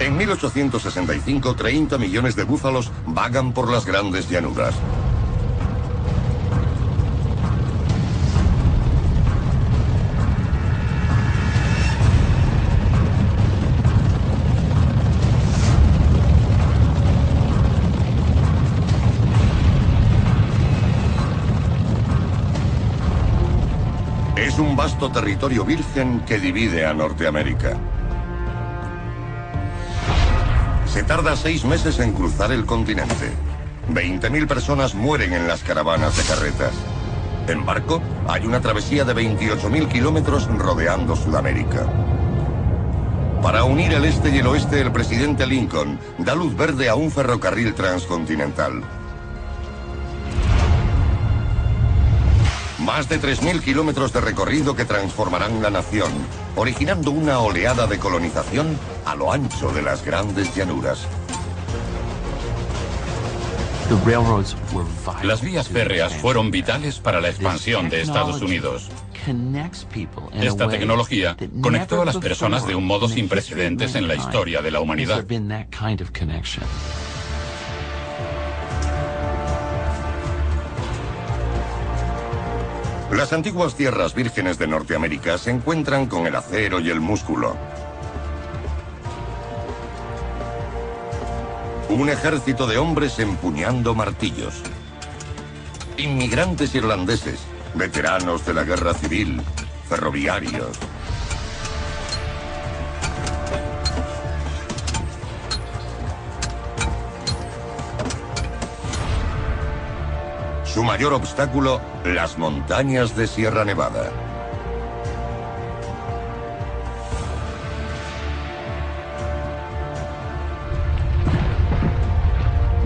En 1865, 30 millones de búfalos vagan por las grandes llanuras. Es un vasto territorio virgen que divide a Norteamérica. Se tarda 6 meses en cruzar el continente. 20.000 personas mueren en las caravanas de carretas. En barco, hay una travesía de 28.000 kilómetros rodeando Sudamérica. Para unir el este y el oeste, el presidente Lincoln da luz verde a un ferrocarril transcontinental. Más de 3.000 kilómetros de recorrido que transformarán la nación, originando una oleada de colonización a lo ancho de las grandes llanuras. Las vías férreas fueron vitales para la expansión de Estados Unidos. Esta tecnología conectó a las personas de un modo sin precedentes en la historia de la humanidad. Las antiguas tierras vírgenes de Norteamérica se encuentran con el acero y el músculo. Un ejército de hombres empuñando martillos. Inmigrantes irlandeses, veteranos de la guerra civil, ferroviarios. Su mayor obstáculo, las montañas de Sierra Nevada.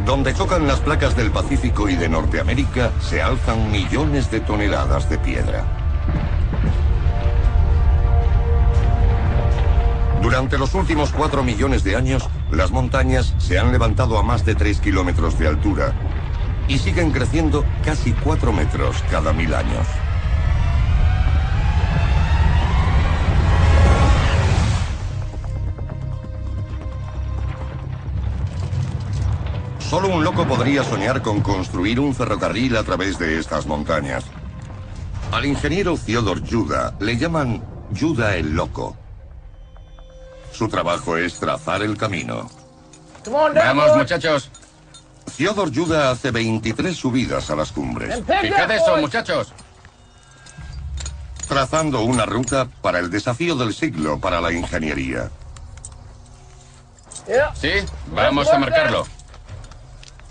Donde chocan las placas del Pacífico y de Norteamérica, se alzan millones de toneladas de piedra. Durante los últimos 4 millones de años, las montañas se han levantado a más de 3 kilómetros de altura y siguen creciendo casi 4 metros cada 1000 años. Solo un loco podría soñar con construir un ferrocarril a través de estas montañas. Al ingeniero Theodore Judah le llaman Judah el Loco. Su trabajo es trazar el camino. ¡Vamos, muchachos! Theodore Judah hace 23 subidas a las cumbres. ¡Fijad eso, muchachos! Trazando una ruta para el desafío del siglo para la ingeniería. Sí, vamos a marcarlo.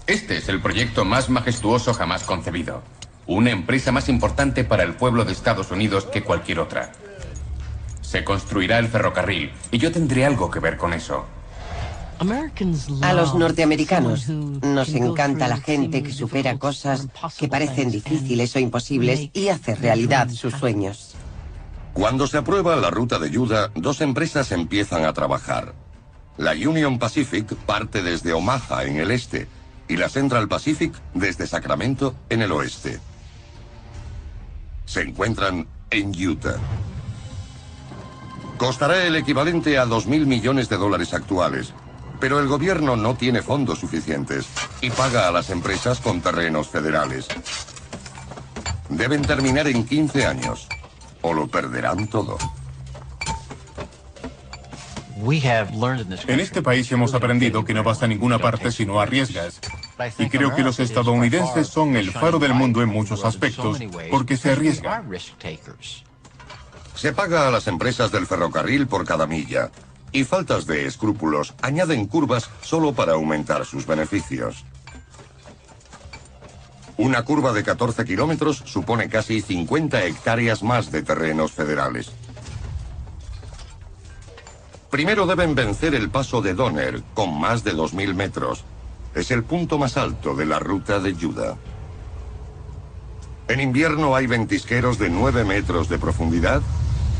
Este es el proyecto más majestuoso jamás concebido. Una empresa más importante para el pueblo de Estados Unidos que cualquier otra. Se construirá el ferrocarril y yo tendré algo que ver con eso. A los norteamericanos nos encanta la gente que supera cosas que parecen difíciles o imposibles y hace realidad sus sueños. Cuando se aprueba la ruta de Judah, 2 empresas empiezan a trabajar. La Union Pacific parte desde Omaha en el este y la Central Pacific desde Sacramento en el oeste. Se encuentran en Utah. Costará el equivalente a 2.000 millones de dólares actuales, pero el gobierno no tiene fondos suficientes y paga a las empresas con terrenos federales. Deben terminar en 15 años, o lo perderán todo. En este país hemos aprendido que no vas a ninguna parte si no arriesgas. Y creo que los estadounidenses son el faro del mundo en muchos aspectos, porque se arriesgan. Se paga a las empresas del ferrocarril por cada milla, y faltas de escrúpulos añaden curvas solo para aumentar sus beneficios. Una curva de 14 kilómetros supone casi 50 hectáreas más de terrenos federales. Primero deben vencer el paso de Donner, con más de 2.000 metros. Es el punto más alto de la ruta de Judah. En invierno hay ventisqueros de 9 metros de profundidad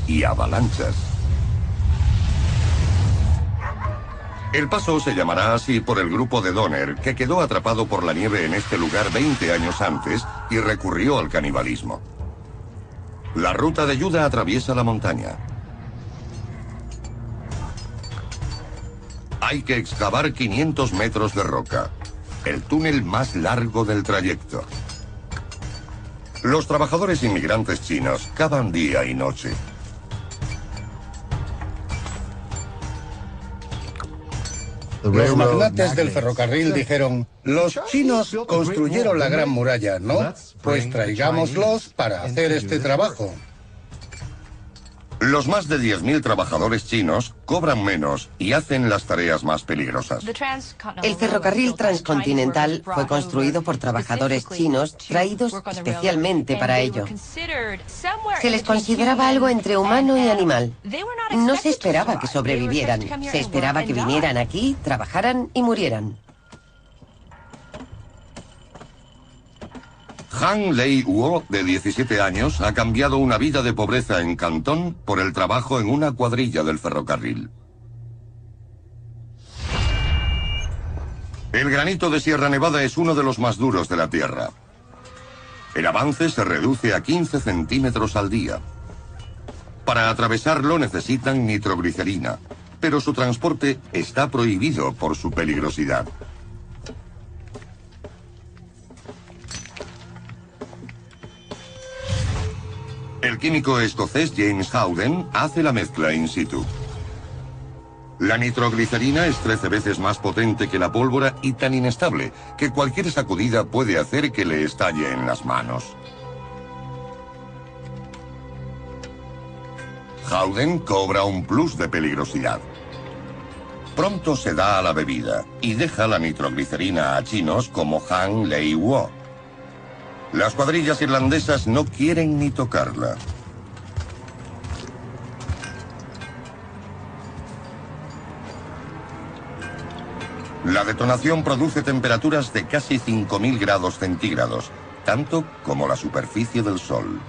y avalanchas. El paso se llamará así por el grupo de Donner, que quedó atrapado por la nieve en este lugar 20 años antes y recurrió al canibalismo. La ruta de Judah atraviesa la montaña. Hay que excavar 500 metros de roca, el túnel más largo del trayecto. Los trabajadores inmigrantes chinos cavan día y noche. Los magnates del ferrocarril dijeron, los chinos construyeron la Gran Muralla, ¿no? Pues traigámoslos para hacer este trabajo. Los más de 10.000 trabajadores chinos cobran menos y hacen las tareas más peligrosas. El ferrocarril transcontinental fue construido por trabajadores chinos traídos especialmente para ello. Se les consideraba algo entre humano y animal. No se esperaba que sobrevivieran. Se esperaba que vinieran aquí, trabajaran y murieran. Han Lei-Huo, de 17 años, ha cambiado una vida de pobreza en Cantón por el trabajo en una cuadrilla del ferrocarril. El granito de Sierra Nevada es uno de los más duros de la Tierra. El avance se reduce a 15 centímetros al día. Para atravesarlo necesitan nitroglicerina, pero su transporte está prohibido por su peligrosidad. El químico escocés James Howden hace la mezcla in situ. La nitroglicerina es 13 veces más potente que la pólvora y tan inestable que cualquier sacudida puede hacer que le estalle en las manos. Howden cobra un plus de peligrosidad. Pronto se da a la bebida y deja la nitroglicerina a chinos como Han Lei-Huo. Las cuadrillas irlandesas no quieren ni tocarla. La detonación produce temperaturas de casi 5.000 grados centígrados, tanto como la superficie del Sol.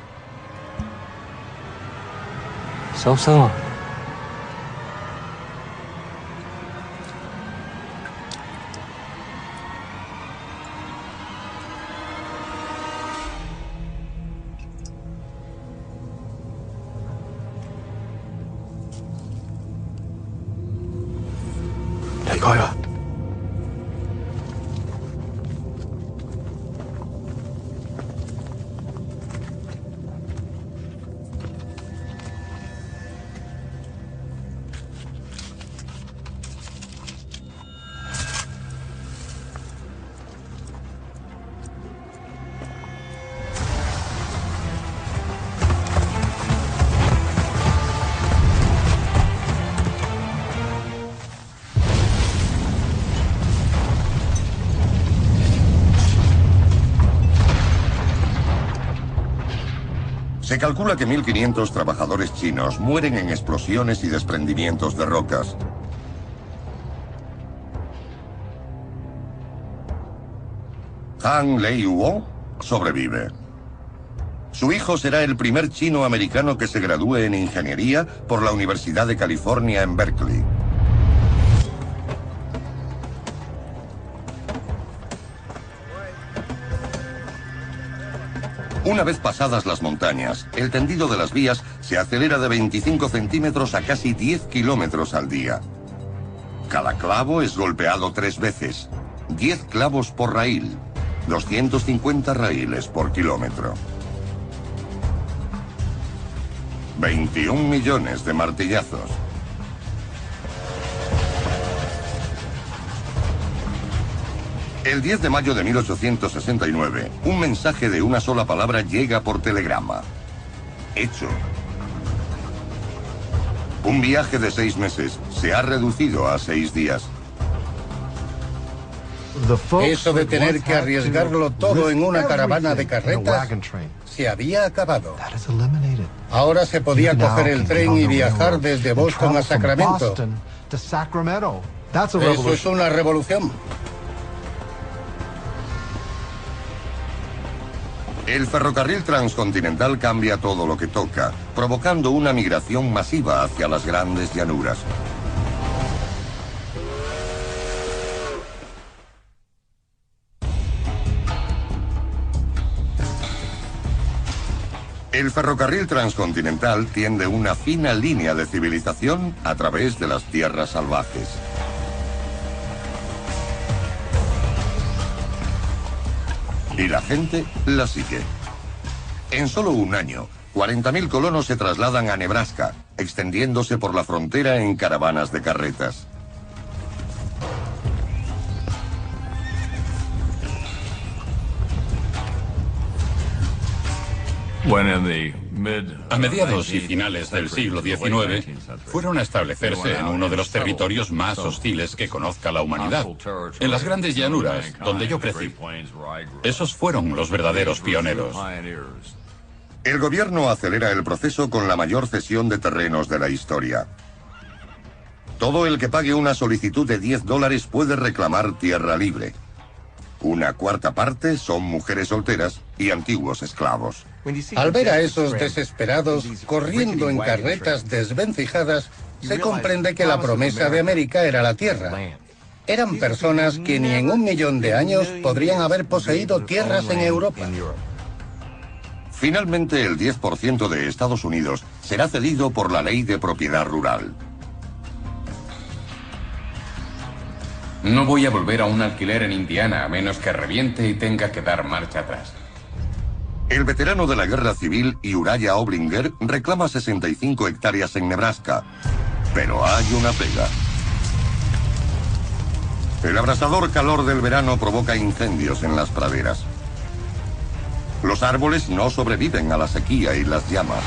Se calcula que 1.500 trabajadores chinos mueren en explosiones y desprendimientos de rocas. Han Lei-Huo sobrevive. Su hijo será el primer chino-americano que se gradúe en ingeniería por la Universidad de California en Berkeley. Una vez pasadas las montañas, el tendido de las vías se acelera de 25 centímetros a casi 10 kilómetros al día. Cada clavo es golpeado 3 veces. 10 clavos por raíl. 250 raíles por kilómetro. 21 millones de martillazos. El 10 de mayo de 1869, un mensaje de una sola palabra llega por telegrama. Hecho. Un viaje de 6 meses se ha reducido a 6 días. Eso de tener que arriesgarlo todo en una caravana de carretas se había acabado. Ahora se podía coger el tren y viajar desde Boston a Sacramento. Eso es una revolución. El ferrocarril transcontinental cambia todo lo que toca, provocando una migración masiva hacia las grandes llanuras. El ferrocarril transcontinental tiende una fina línea de civilización a través de las tierras salvajes. Y la gente la sigue. En solo un año, 40.000 colonos se trasladan a Nebraska, extendiéndose por la frontera en caravanas de carretas. A mediados y finales del siglo XIX, fueron a establecerse en uno de los territorios más hostiles que conozca la humanidad, en las grandes llanuras, donde yo crecí. Esos fueron los verdaderos pioneros. El gobierno acelera el proceso con la mayor cesión de terrenos de la historia. Todo el que pague una solicitud de $10 puede reclamar tierra libre. Una cuarta parte son mujeres solteras y antiguos esclavos. Al ver a esos desesperados corriendo en carretas desvencijadas, se comprende que la promesa de América era la tierra. Eran personas que ni en 1.000.000 de años podrían haber poseído tierras en Europa. Finalmente, el 10% de Estados Unidos será cedido por la ley de propiedad rural. No voy a volver a un alquiler en Indiana a menos que reviente y tenga que dar marcha atrás. El veterano de la guerra civil, Uriah Oblinger, reclama 65 hectáreas en Nebraska. Pero hay una pega. El abrasador calor del verano provoca incendios en las praderas. Los árboles no sobreviven a la sequía y las llamas.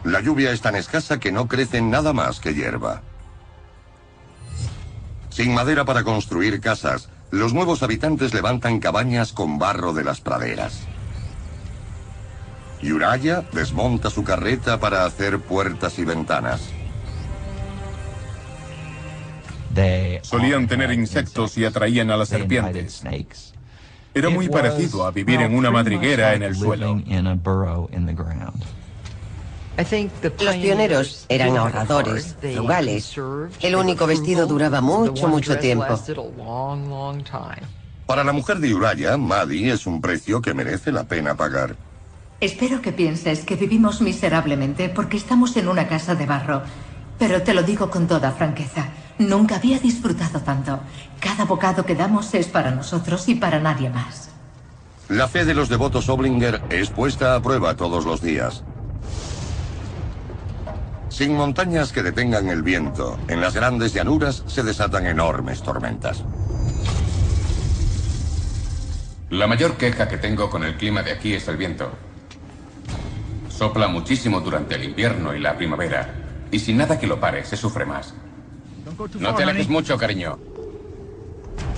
La lluvia es tan escasa que no crecen nada más que hierba. Sin madera para construir casas, los nuevos habitantes levantan cabañas con barro de las praderas. Uriah desmonta su carreta para hacer puertas y ventanas. Solían tener insectos y atraían a las serpientes. Era muy parecido a vivir en una madriguera en el suelo. Los pioneros eran ahorradores, frugales. El único vestido duraba mucho tiempo. Para la mujer de Uriah, Maddie es un precio que merece la pena pagar. Espero que pienses que vivimos miserablemente porque estamos en una casa de barro. Pero te lo digo con toda franqueza, nunca había disfrutado tanto. Cada bocado que damos es para nosotros y para nadie más. La fe de los devotos Oblinger es puesta a prueba todos los días. Sin montañas que detengan el viento, en las grandes llanuras se desatan enormes tormentas. La mayor queja que tengo con el clima de aquí es el viento. Sopla muchísimo durante el invierno y la primavera, y sin nada que lo pare, se sufre más. No te alejes mucho, cariño.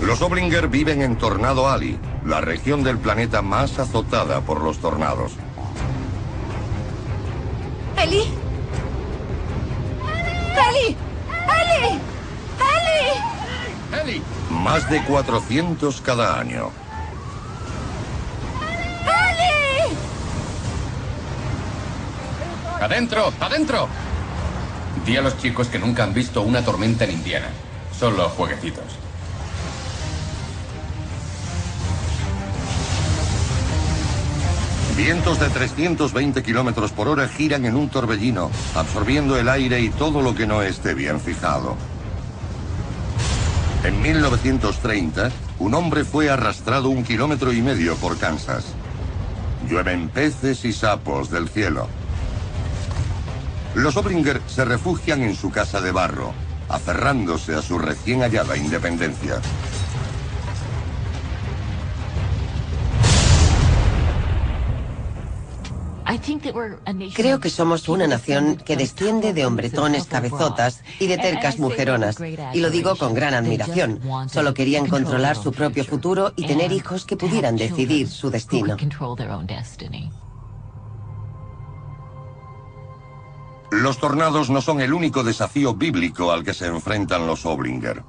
Los Oblinger viven en Tornado Alley, la región del planeta más azotada por los tornados. ¡Eli! ¡Eli! ¡Eli! ¡Eli! ¡Eli! Más de 400 cada año. ¡Eli! ¡Adentro! ¡Adentro! Di a los chicos que nunca han visto una tormenta en Indiana. Solo jueguecitos. Vientos de 320 kilómetros por hora giran en un torbellino, absorbiendo el aire y todo lo que no esté bien fijado. En 1930, un hombre fue arrastrado 1,5 kilómetros por Kansas. Llueven peces y sapos del cielo. Los Oblinger se refugian en su casa de barro, aferrándose a su recién hallada independencia. Creo que somos una nación que desciende de hombretones cabezotas y de tercas mujeronas. Y lo digo con gran admiración. Solo querían controlar su propio futuro y tener hijos que pudieran decidir su destino. Los tornados no son el único desafío bíblico al que se enfrentan los Oblinger.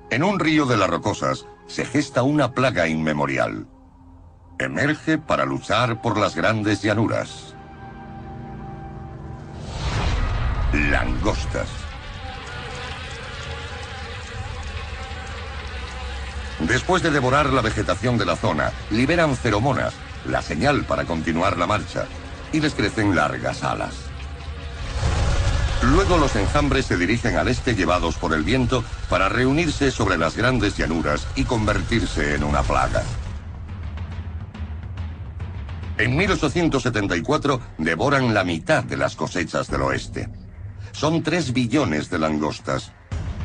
En un río de las Rocosas se gesta una plaga inmemorial. Emerge para luchar por las grandes llanuras. Langostas. Después de devorar la vegetación de la zona, liberan feromonas, la señal para continuar la marcha, y les crecen largas alas. Luego los enjambres se dirigen al este llevados por el viento para reunirse sobre las grandes llanuras y convertirse en una plaga. En 1874 devoran la mitad de las cosechas del oeste. Son 3 billones de langostas,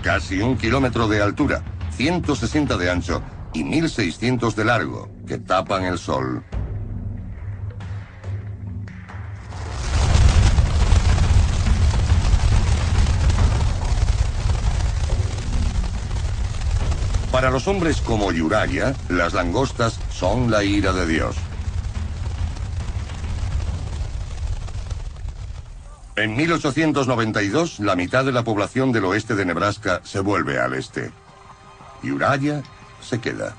casi 1 kilómetro de altura, 160 de ancho y 1600 de largo, que tapan el sol. Para los hombres como Yuraya, las langostas son la ira de Dios. En 1892, la mitad de la población del oeste de Nebraska se vuelve al este. Yuraya se queda.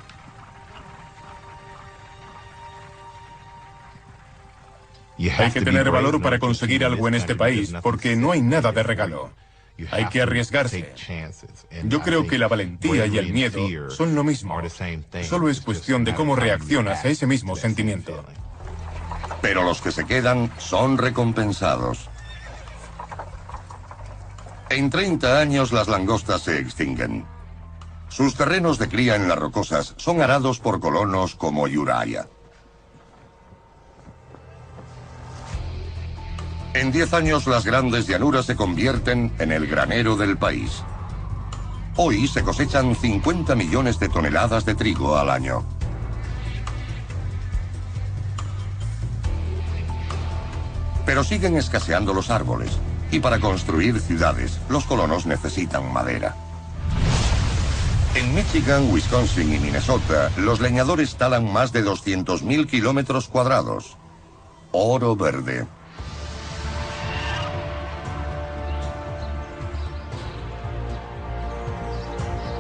Hay que tener valor para conseguir algo en este país, porque no hay nada de regalo. Hay que arriesgarse. Yo creo que la valentía y el miedo son lo mismo. Solo es cuestión de cómo reaccionas a ese mismo sentimiento. Pero los que se quedan son recompensados. En 30 años las langostas se extinguen. Sus terrenos de cría en las rocosas son arados por colonos como Yuraya. En 10 años las grandes llanuras se convierten en el granero del país. Hoy se cosechan 50 millones de toneladas de trigo al año. Pero siguen escaseando los árboles, y para construir ciudades, los colonos necesitan madera. En Michigan, Wisconsin y Minnesota, los leñadores talan más de 200.000 kilómetros cuadrados. Oro verde.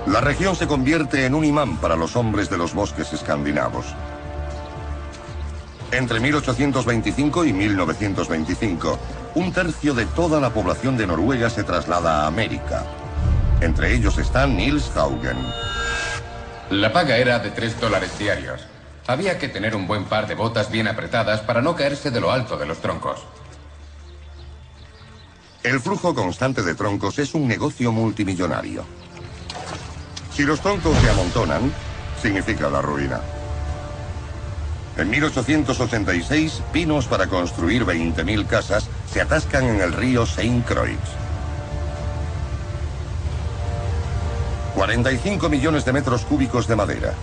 La región se convierte en un imán para los hombres de los bosques escandinavos. Entre 1825 y 1925, un tercio de toda la población de Noruega se traslada a América. Entre ellos está Nils Haugen. La paga era de $3 diarios. Había que tener un buen par de botas bien apretadas para no caerse de lo alto de los troncos. El flujo constante de troncos es un negocio multimillonario. Si los troncos se amontonan, significa la ruina. En 1886, pinos para construir 20.000 casas se atascan en el río St. Croix. 45 millones de metros cúbicos de madera.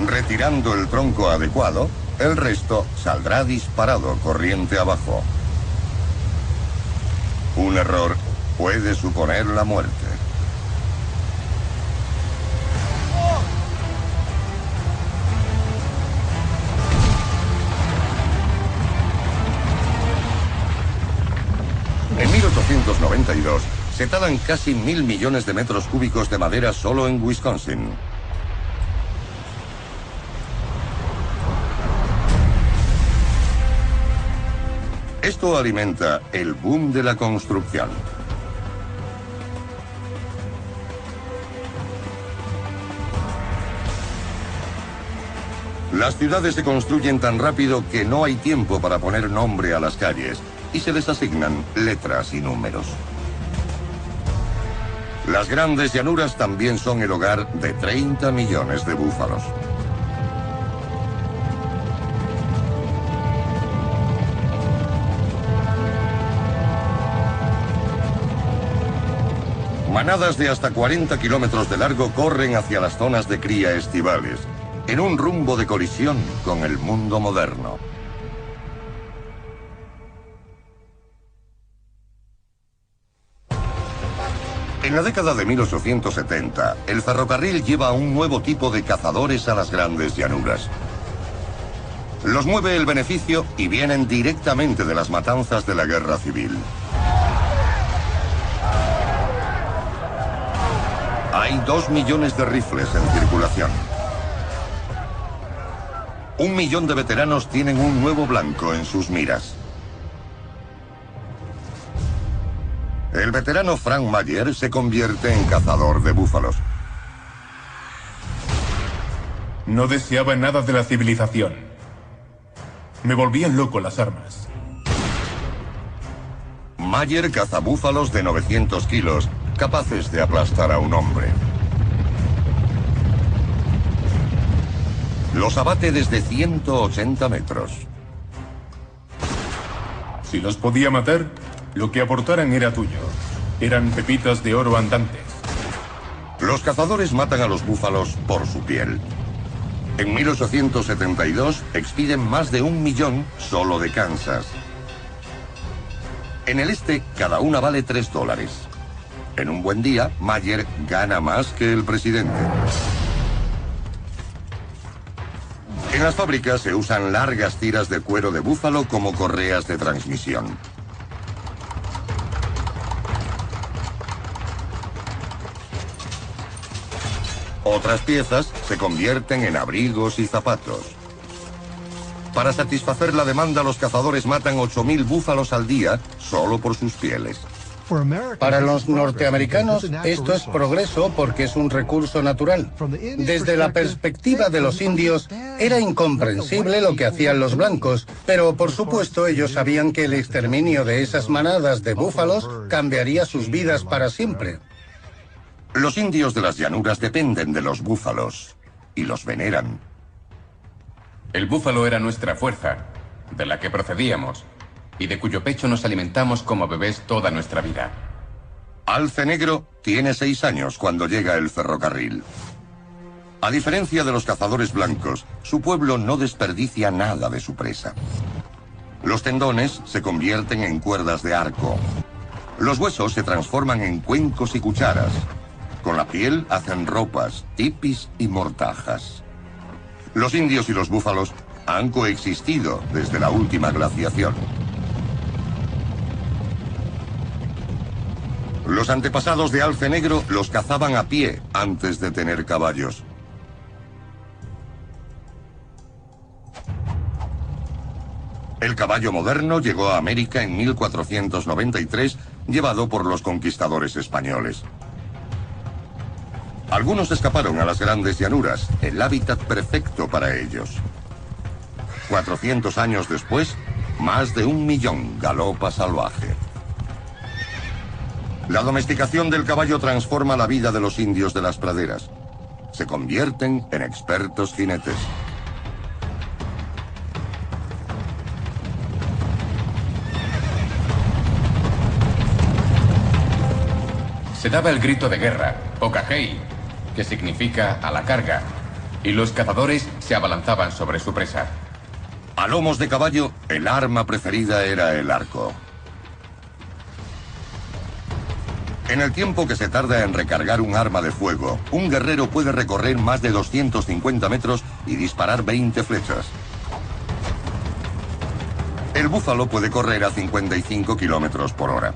Retirando el tronco adecuado, el resto saldrá disparado corriente abajo. Un error puede suponer la muerte. En 1892 se talan casi 1.000 millones de metros cúbicos de madera solo en Wisconsin. Esto alimenta el boom de la construcción. Las ciudades se construyen tan rápido que no hay tiempo para poner nombre a las calles y se les asignan letras y números. Las grandes llanuras también son el hogar de 30 millones de búfalos. Manadas de hasta 40 kilómetros de largo corren hacia las zonas de cría estivales, en un rumbo de colisión con el mundo moderno. En la década de 1870, el ferrocarril lleva un nuevo tipo de cazadores a las grandes llanuras. Los mueve el beneficio y vienen directamente de las matanzas de la guerra civil. Hay 2 millones de rifles en circulación. 1 millón de veteranos tienen un nuevo blanco en sus miras. El veterano Frank Mayer se convierte en cazador de búfalos. No deseaba nada de la civilización. Me volvían loco las armas. Mayer caza búfalos de 900 kilos, capaces de aplastar a un hombre. Los abate desde 180 metros. Si los podía matar, lo que aportaran era tuyo. Eran pepitas de oro andantes. Los cazadores matan a los búfalos por su piel. En 1872 expiden más de 1 millón solo de Kansas. En el este, cada una vale $3. En un buen día, Mayer gana más que el presidente. En las fábricas se usan largas tiras de cuero de búfalo como correas de transmisión. Otras piezas se convierten en abrigos y zapatos. Para satisfacer la demanda, los cazadores matan 8.000 búfalos al día solo por sus pieles. Para los norteamericanos, esto es progreso porque es un recurso natural. Desde la perspectiva de los indios, era incomprensible lo que hacían los blancos, pero por supuesto ellos sabían que el exterminio de esas manadas de búfalos cambiaría sus vidas para siempre. Los indios de las llanuras dependen de los búfalos y los veneran. El búfalo era nuestra fuerza, de la que procedíamos, y de cuyo pecho nos alimentamos como bebés toda nuestra vida. Alce Negro tiene 6 años cuando llega el ferrocarril. A diferencia de los cazadores blancos, su pueblo no desperdicia nada de su presa. Los tendones se convierten en cuerdas de arco. Los huesos se transforman en cuencos y cucharas. Con la piel hacen ropas, tipis y mortajas. Los indios y los búfalos han coexistido desde la última glaciación. Los antepasados de Alce Negro los cazaban a pie antes de tener caballos. El caballo moderno llegó a América en 1493, llevado por los conquistadores españoles. Algunos escaparon a las grandes llanuras, el hábitat perfecto para ellos. 400 años después, más de 1 millón galopa salvaje. La domesticación del caballo transforma la vida de los indios de las praderas. Se convierten en expertos jinetes. Se daba el grito de guerra, Pocahei, que significa a la carga, y los cazadores se abalanzaban sobre su presa. A lomos de caballo, el arma preferida era el arco. En el tiempo que se tarda en recargar un arma de fuego, un guerrero puede recorrer más de 250 metros y disparar 20 flechas. El búfalo puede correr a 55 kilómetros por hora.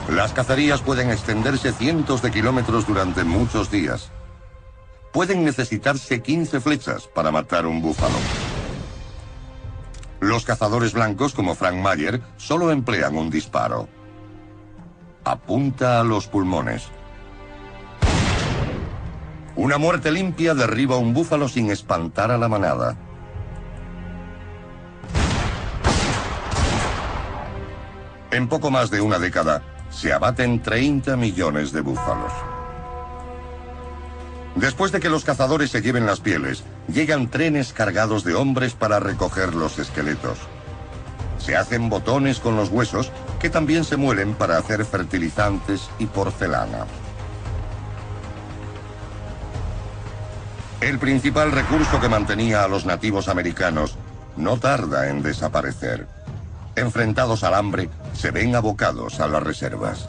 Las cacerías pueden extenderse cientos de kilómetros durante muchos días. Pueden necesitarse 15 flechas para matar un búfalo. Los cazadores blancos, como Frank Mayer, solo emplean un disparo. Apunta a los pulmones. Una muerte limpia derriba un búfalo sin espantar a la manada. En poco más de una década, se abaten 30 millones de búfalos. Después de que los cazadores se lleven las pieles, llegan trenes cargados de hombres para recoger los esqueletos. Se hacen botones con los huesos, que también se muelen para hacer fertilizantes y porcelana. El principal recurso que mantenía a los nativos americanos no tarda en desaparecer. Enfrentados al hambre, se ven abocados a las reservas.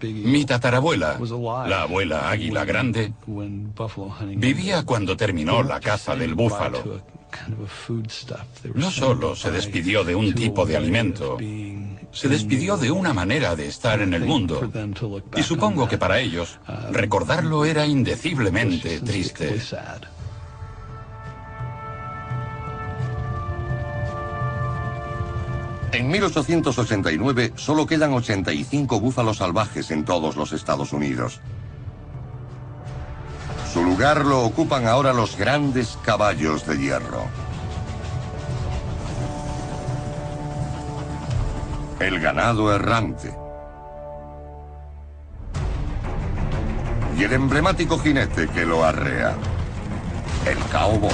Mi tatarabuela, la abuela Águila Grande, vivía cuando terminó la caza del búfalo. No solo se despidió de un tipo de alimento, se despidió de una manera de estar en el mundo. Y supongo que para ellos, recordarlo era indeciblemente triste. En 1889 solo quedan 85 búfalos salvajes en todos los Estados Unidos. Su lugar lo ocupan ahora los grandes caballos de hierro. El ganado errante. y el emblemático jinete que lo arrea, el cowboy.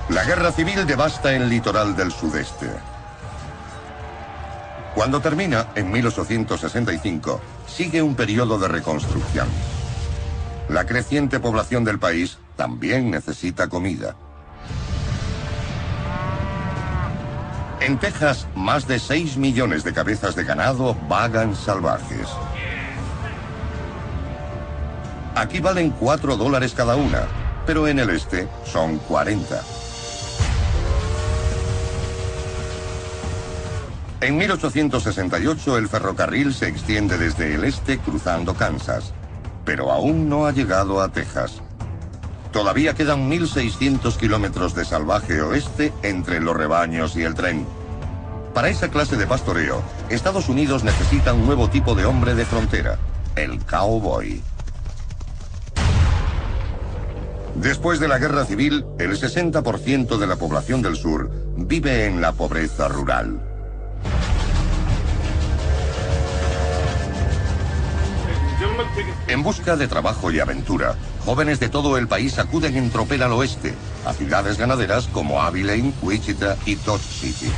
La guerra civil devasta el litoral del sudeste. Cuando termina, en 1865, sigue un periodo de reconstrucción. La creciente población del país también necesita comida. En Texas, más de 6 millones de cabezas de ganado vagan salvajes. Aquí valen $4 cada una, pero en el este son 40. En 1868 el ferrocarril se extiende desde el este cruzando Kansas, pero aún no ha llegado a Texas. Todavía quedan 1.600 kilómetros de salvaje oeste entre los rebaños y el tren. Para esa clase de pastoreo, Estados Unidos necesita un nuevo tipo de hombre de frontera, el cowboy. Después de la guerra civil, el 60% de la población del sur vive en la pobreza rural. En busca de trabajo y aventura, jóvenes de todo el país acuden en tropel al oeste, a ciudades ganaderas como Abilene, Wichita y Dodge City.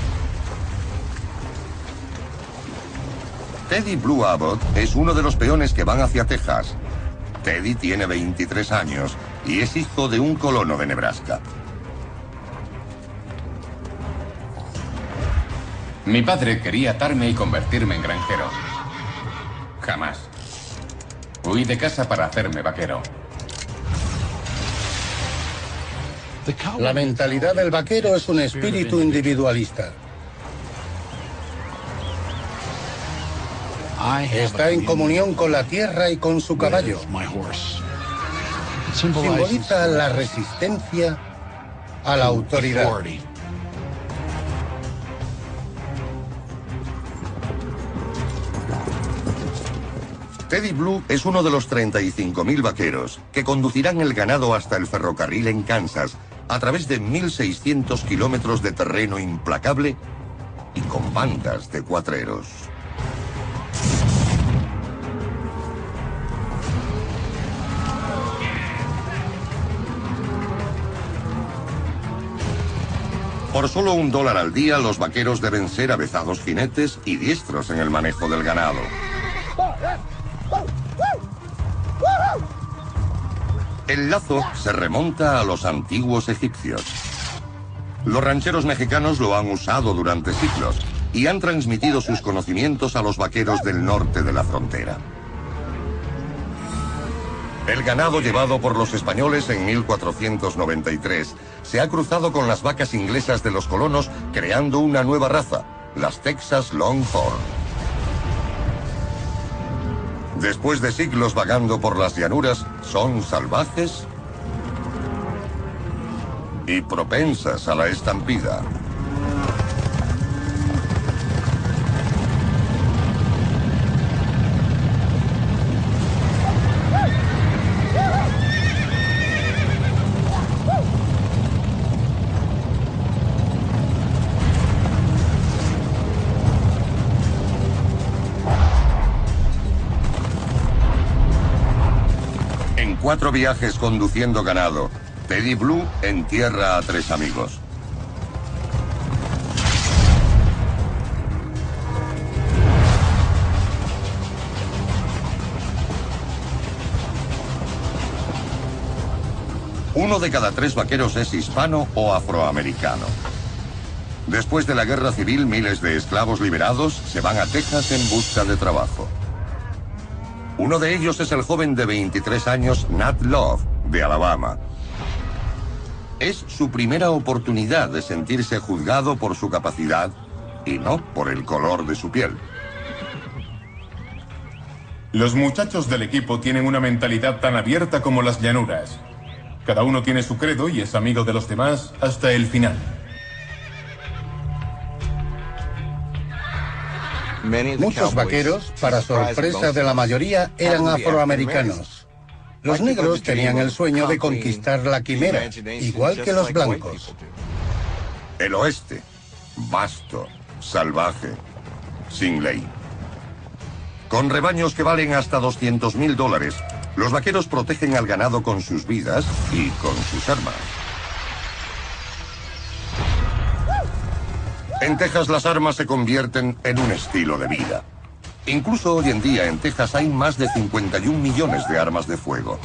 Teddy Blue Abbott es uno de los peones que van hacia Texas. Teddy tiene 23 años y es hijo de un colono de Nebraska. Mi padre quería atarme y convertirme en granjero. Jamás. Huí de casa para hacerme vaquero. La mentalidad del vaquero es un espíritu individualista. Está en comunión con la tierra y con su caballo. Simboliza la resistencia a la autoridad. Teddy Blue es uno de los 35.000 vaqueros que conducirán el ganado hasta el ferrocarril en Kansas a través de 1.600 kilómetros de terreno implacable y con bandas de cuatreros. Por solo $1 al día, los vaqueros deben ser avezados jinetes y diestros en el manejo del ganado. El lazo se remonta a los antiguos egipcios. Los rancheros mexicanos lo han usado durante siglos y han transmitido sus conocimientos a los vaqueros del norte de la frontera. El ganado llevado por los españoles en 1493 se ha cruzado con las vacas inglesas de los colonos, creando una nueva raza, las Texas Longhorn. Después de siglos vagando por las llanuras, son salvajes y propensas a la estampida. En 4 viajes conduciendo ganado, Teddy Blue entierra a 3 amigos. Uno de cada 3 vaqueros es hispano o afroamericano. Después de la guerra civil, miles de esclavos liberados se van a Texas en busca de trabajo. Uno de ellos es el joven de 23 años Nat Love, de Alabama. Es su primera oportunidad de sentirse juzgado por su capacidad y no por el color de su piel. Los muchachos del equipo tienen una mentalidad tan abierta como las llanuras. Cada uno tiene su credo y es amigo de los demás hasta el final. Muchos vaqueros, para sorpresa de la mayoría, eran afroamericanos. Los negros tenían el sueño de conquistar la quimera, igual que los blancos. El oeste, vasto, salvaje, sin ley. Con rebaños que valen hasta $200.000, los vaqueros protegen al ganado con sus vidas y con sus armas. En Texas las armas se convierten en un estilo de vida. Incluso hoy en día en Texas hay más de 51 millones de armas de fuego.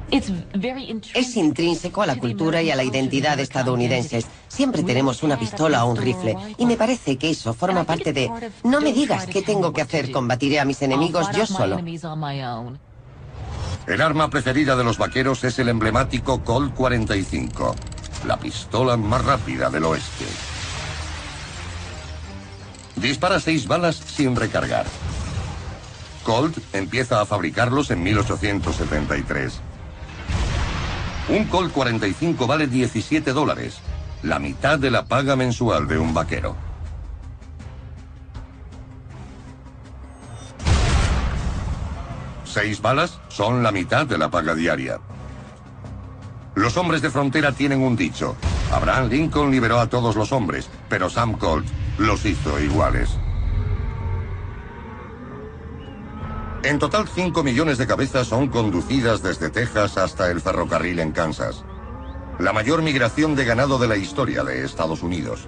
Es intrínseco a la cultura y a la identidad estadounidenses. Siempre tenemos una pistola o un rifle. Y me parece que eso forma parte de... No me digas qué tengo que hacer, combatiré a mis enemigos yo solo. El arma preferida de los vaqueros es el emblemático Colt 45, la pistola más rápida del oeste. Dispara 6 balas sin recargar. Colt empieza a fabricarlos en 1873. Un Colt 45 vale $17, la mitad de la paga mensual de un vaquero. Seis balas son la mitad de la paga diaria. Los hombres de frontera tienen un dicho: Abraham Lincoln liberó a todos los hombres, pero Sam Colt los hizo iguales. En total, 5 millones de cabezas son conducidas desde Texas hasta el ferrocarril en Kansas. La mayor migración de ganado de la historia de Estados Unidos.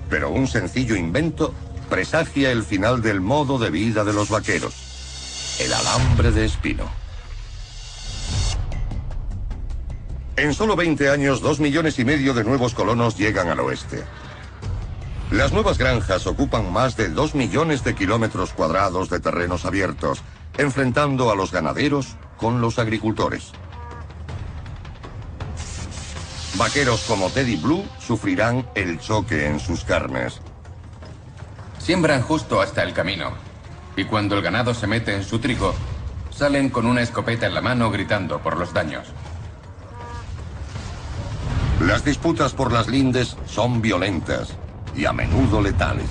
Pero un sencillo invento presagia el final del modo de vida de los vaqueros: el alambre de espino. En solo 20 años, 2,5 millones de nuevos colonos llegan al oeste. Las nuevas granjas ocupan más de 2 millones de kilómetros cuadrados de terrenos abiertos, enfrentando a los ganaderos con los agricultores. Vaqueros como Teddy Blue sufrirán el choque en sus carnes. Siembran justo hasta el camino, y cuando el ganado se mete en su trigo, salen con una escopeta en la mano gritando por los daños. Las disputas por las lindes son violentas y a menudo letales.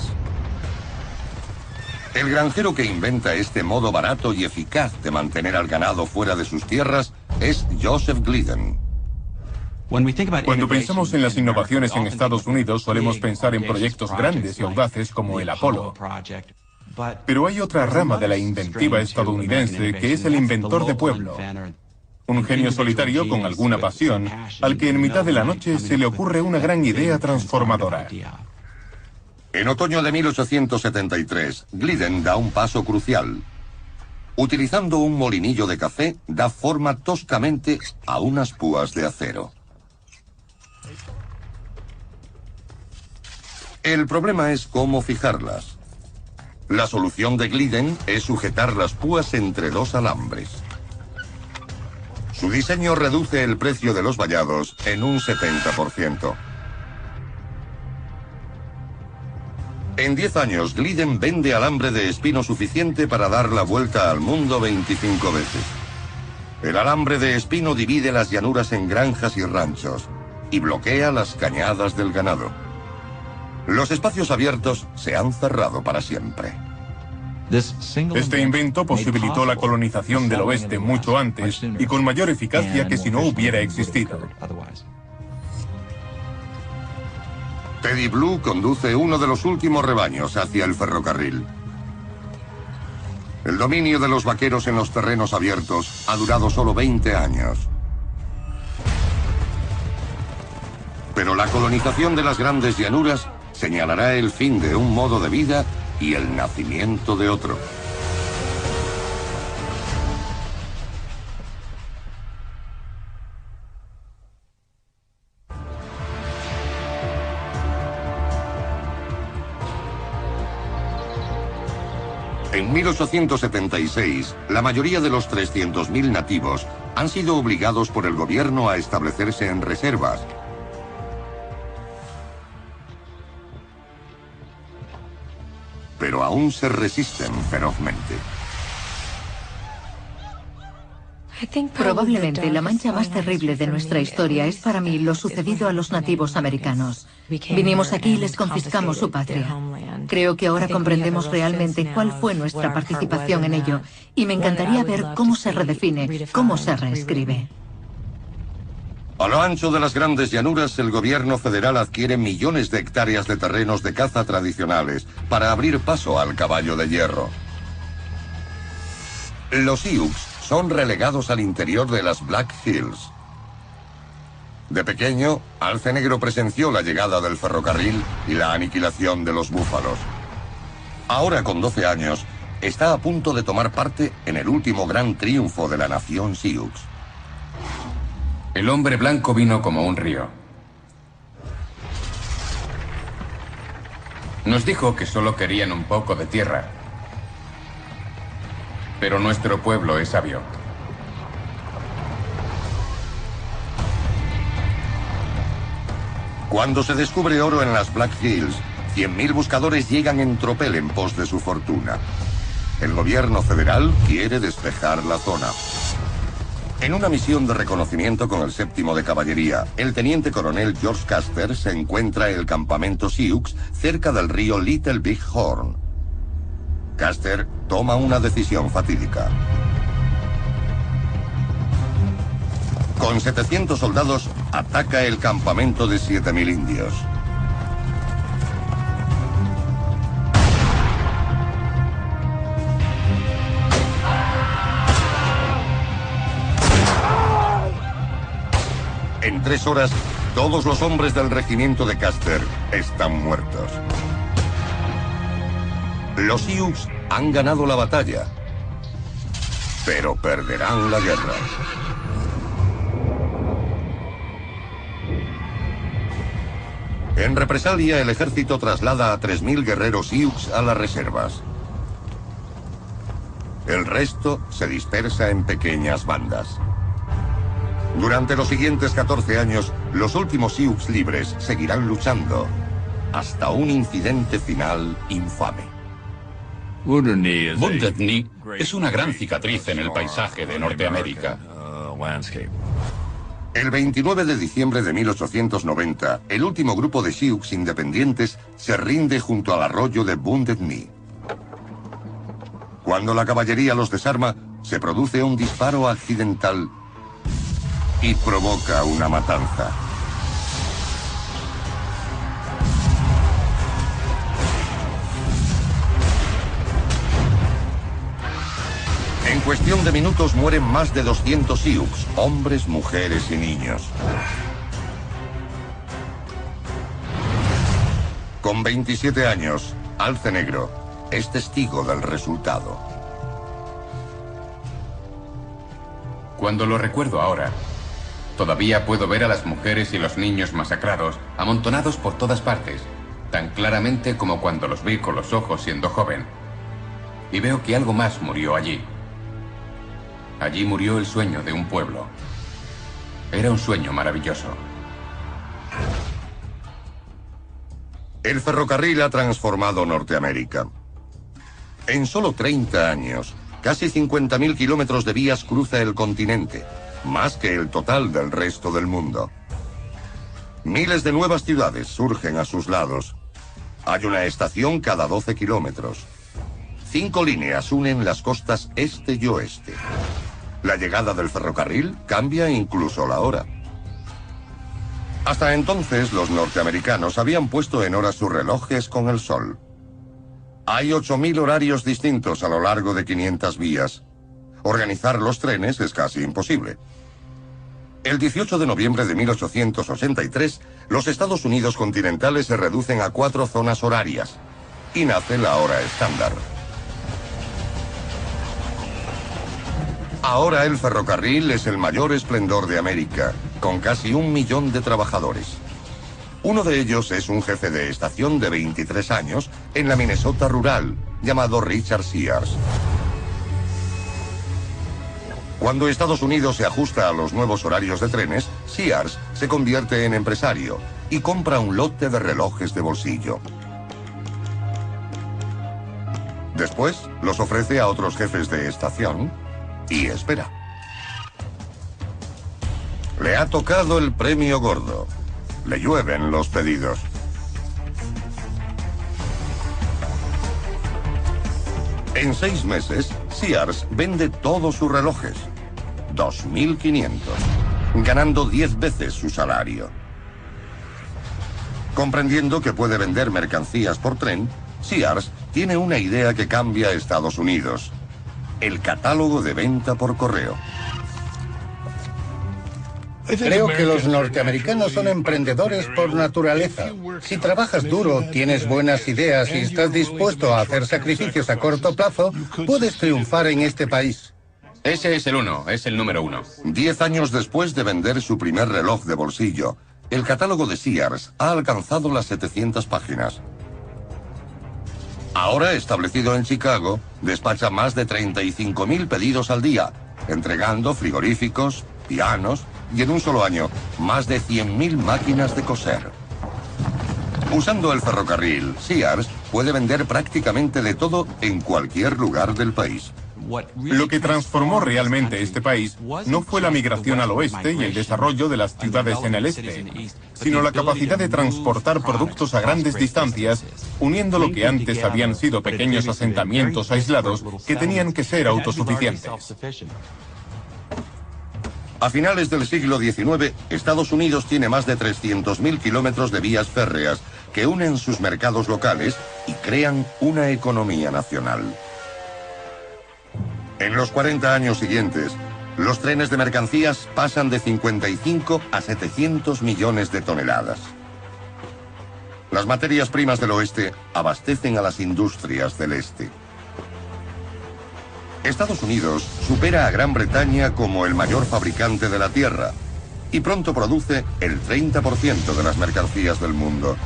El granjero que inventa este modo barato y eficaz de mantener al ganado fuera de sus tierras es Joseph Glidden. Cuando pensamos en las innovaciones en Estados Unidos, solemos pensar en proyectos grandes y audaces como el Apolo. Pero hay otra rama de la inventiva estadounidense que es el inventor de pueblo. Un genio solitario con alguna pasión, al que en mitad de la noche se le ocurre una gran idea transformadora. En otoño de 1873, Glidden da un paso crucial. Utilizando un molinillo de café, da forma toscamente a unas púas de acero. El problema es cómo fijarlas. La solución de Glidden es sujetar las púas entre 2 alambres. Su diseño reduce el precio de los vallados en un 70%. En 10 años, Glidden vende alambre de espino suficiente para dar la vuelta al mundo 25 veces. El alambre de espino divide las llanuras en granjas y ranchos y bloquea las cañadas del ganado. Los espacios abiertos se han cerrado para siempre. Este invento posibilitó la colonización del oeste mucho antes y con mayor eficacia que si no hubiera existido. Teddy Blue conduce uno de los últimos rebaños hacia el ferrocarril. El dominio de los vaqueros en los terrenos abiertos ha durado solo 20 años. Pero la colonización de las grandes llanuras señalará el fin de un modo de vida y el nacimiento de otro. En 1876, la mayoría de los 300.000 nativos han sido obligados por el gobierno a establecerse en reservas. Pero aún se resisten ferozmente. Probablemente la mancha más terrible de nuestra historia es para mí lo sucedido a los nativos americanos. Vinimos aquí y les confiscamos su patria. Creo que ahora comprendemos realmente cuál fue nuestra participación en ello y me encantaría ver cómo se redefine, cómo se reescribe. A lo ancho de las grandes llanuras, el gobierno federal adquiere millones de hectáreas de terrenos de caza tradicionales para abrir paso al caballo de hierro. Los Sioux son relegados al interior de las Black Hills. De pequeño, Alce Negro presenció la llegada del ferrocarril y la aniquilación de los búfalos. Ahora, con 12 años, está a punto de tomar parte en el último gran triunfo de la nación Sioux. El hombre blanco vino como un río. Nos dijo que solo querían un poco de tierra. Pero nuestro pueblo es sabio. Cuando se descubre oro en las Black Hills, 100.000 buscadores llegan en tropel en pos de su fortuna. El gobierno federal quiere despejar la zona. En una misión de reconocimiento con el 7º de Caballería, el teniente coronel George Custer se encuentra en el campamento Sioux cerca del río Little Big Horn. Custer toma una decisión fatídica. Con 700 soldados, ataca el campamento de 7.000 indios. En 3 horas, todos los hombres del regimiento de Custer están muertos. Los Sioux han ganado la batalla, pero perderán la guerra. En represalia, el ejército traslada a 3.000 guerreros Sioux a las reservas. El resto se dispersa en pequeñas bandas. Durante los siguientes 14 años, los últimos Sioux libres seguirán luchando hasta un incidente final infame. Wounded Knee es una gran cicatriz en el paisaje de Norteamérica. El 29 de diciembre de 1890, el último grupo de Sioux independientes se rinde junto al arroyo de Wounded Knee. Cuando la caballería los desarma, se produce un disparo accidental y provoca una matanza. En cuestión de minutos mueren más de 200 Sioux, hombres, mujeres y niños. Con 27 años, Alce Negro es testigo del resultado. Cuando lo recuerdo ahora, todavía puedo ver a las mujeres y los niños masacrados, amontonados por todas partes, tan claramente como cuando los vi con los ojos siendo joven. Y veo que algo más murió allí. Allí murió el sueño de un pueblo. Era un sueño maravilloso. El ferrocarril ha transformado Norteamérica. En solo 30 años, casi 50.000 kilómetros de vías cruza el continente, más que el total del resto del mundo. Miles de nuevas ciudades surgen a sus lados. Hay una estación cada 12 kilómetros. 5 líneas unen las costas este y oeste. La llegada del ferrocarril cambia incluso la hora. Hasta entonces, los norteamericanos habían puesto en hora sus relojes con el sol. Hay 8.000 horarios distintos a lo largo de 500 vías. Organizar los trenes es casi imposible. El 18 de noviembre de 1883, los Estados Unidos continentales se reducen a 4 zonas horarias y nace la hora estándar. Ahora el ferrocarril es el mayor esplendor de América, con casi 1 millón de trabajadores. Uno de ellos es un jefe de estación de 23 años en la Minnesota rural, llamado Richard Sears. Cuando Estados Unidos se ajusta a los nuevos horarios de trenes, Sears se convierte en empresario y compra un lote de relojes de bolsillo. Después los ofrece a otros jefes de estación y espera. Le ha tocado el premio gordo. Le llueven los pedidos. En 6 meses, Sears vende todos sus relojes. 2.500, ganando 10 veces su salario. Comprendiendo que puede vender mercancías por tren, Sears tiene una idea que cambia a Estados Unidos: el catálogo de venta por correo. Creo que los norteamericanos son emprendedores por naturaleza. Si trabajas duro, tienes buenas ideas y estás dispuesto a hacer sacrificios a corto plazo, puedes triunfar en este país. Ese es el uno, es el número 1. 10 años después de vender su primer reloj de bolsillo, el catálogo de Sears ha alcanzado las 700 páginas. Ahora, establecido en Chicago, despacha más de 35.000 pedidos al día, entregando frigoríficos, pianos y, en un solo año, más de 100.000 máquinas de coser. Usando el ferrocarril, Sears puede vender prácticamente de todo en cualquier lugar del país. Lo que transformó realmente este país no fue la migración al oeste y el desarrollo de las ciudades en el este, sino la capacidad de transportar productos a grandes distancias, uniendo lo que antes habían sido pequeños asentamientos aislados que tenían que ser autosuficientes. A finales del siglo XIX, Estados Unidos tiene más de 300.000 kilómetros de vías férreas que unen sus mercados locales y crean una economía nacional. En los 40 años siguientes, los trenes de mercancías pasan de 55 a 700 millones de toneladas. Las materias primas del oeste abastecen a las industrias del este. Estados Unidos supera a Gran Bretaña como el mayor fabricante de la Tierra y pronto produce el 30% de las mercancías del mundo.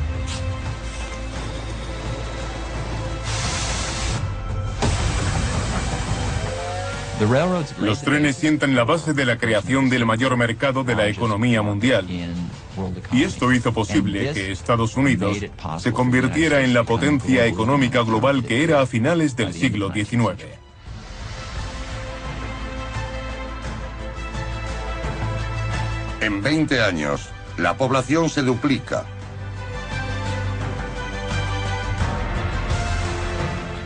Los trenes sientan la base de la creación del mayor mercado de la economía mundial. Y esto hizo posible que Estados Unidos se convirtiera en la potencia económica global que era a finales del siglo XIX. En 20 años, la población se duplica.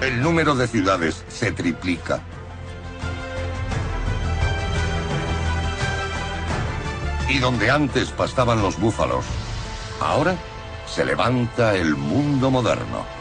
El número de ciudades se triplica. Y donde antes pastaban los búfalos, ahora se levanta el mundo moderno.